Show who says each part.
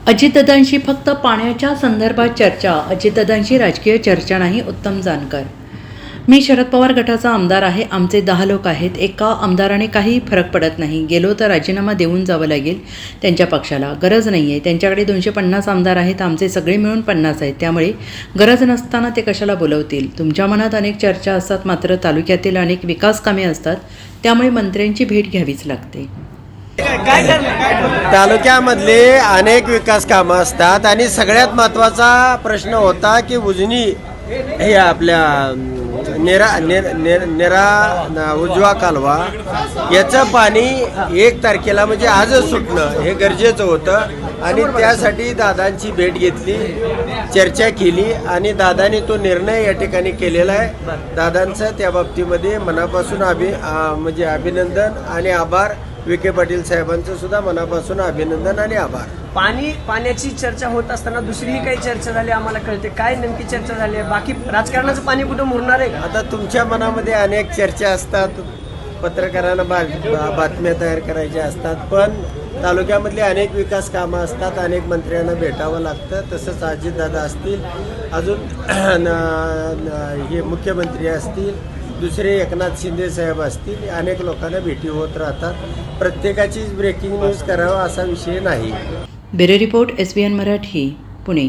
Speaker 1: अजितदादांशी फक्त पाण्याच्या संदर्भात चर्चा, अजितदादांशी राजकीय चर्चा नाही. उत्तम जानकर. मी शरद पवार गटाचा आमदार आहे. आमचे 10 लोक आहेत. एका आमदाराने काही फरक पडत नाही. गेलो तर राजीनामा देऊन जावं लागेल त्यांच्या पक्षाला. गरज नाही आहे. त्यांच्याकडे 250 आमदार आहेत. आमचे सगळे मिळून 50 आहेत. त्यामुळे गरज नसताना ते कशाला बोलवतील. तुमच्या मनात अनेक चर्चा असतात, मात्र तालुक्यातील अनेक विकास कामे असतात. त्यामुळे मंत्र्यांची भेट घ्यावीच लागते.
Speaker 2: तालुक्यामधले अनेक विकास कामं असतात आणि सगळ्यात महत्त्वाचा प्रश्न होता की उजनी हे आपल्या नेरा उजवा कालवा याचं पाणी 1 तारखेला म्हणजे आजच सुटणं हे गरजेचं होतं आणि त्यासाठी दादांची भेट घेतली, चर्चा केली आणि दादांनी तो निर्णय या ठिकाणी केलेला आहे. दादांचं त्या बाबतीमध्ये मनापासून म्हणजे अभिनंदन आणि आभार. विखे पाटील साहेबांचं सुद्धा मनापासून अभिनंदन आणि आभार.
Speaker 3: पाण्याची चर्चा होत असताना दुसरीही काही चर्चा झाली आम्हाला कळते. काय नेमकी चर्चा झाली आहे? बाकी राजकारणाचं पाणी कुठं मुरणार आहे?
Speaker 2: आता तुमच्या मनामध्ये अनेक चर्चा असतात, पत्रकारांना बातम्या तयार करायच्या असतात, पण तालुक्यामधले अनेक विकास कामं असतात, अनेक मंत्र्यांना भेटावं लागतं. तसंच अजितदादा असतील, अजून हे मुख्यमंत्री असतील, दुसरे एकनाथ शिंदे साहेब असतील, अनेक लोकांना भेटी होत राहतात. प्रत्येकाचीच ब्रेकिंग न्यूज करावा असा विषय नाही.
Speaker 1: Bureau report, SBN Marathi, Pune.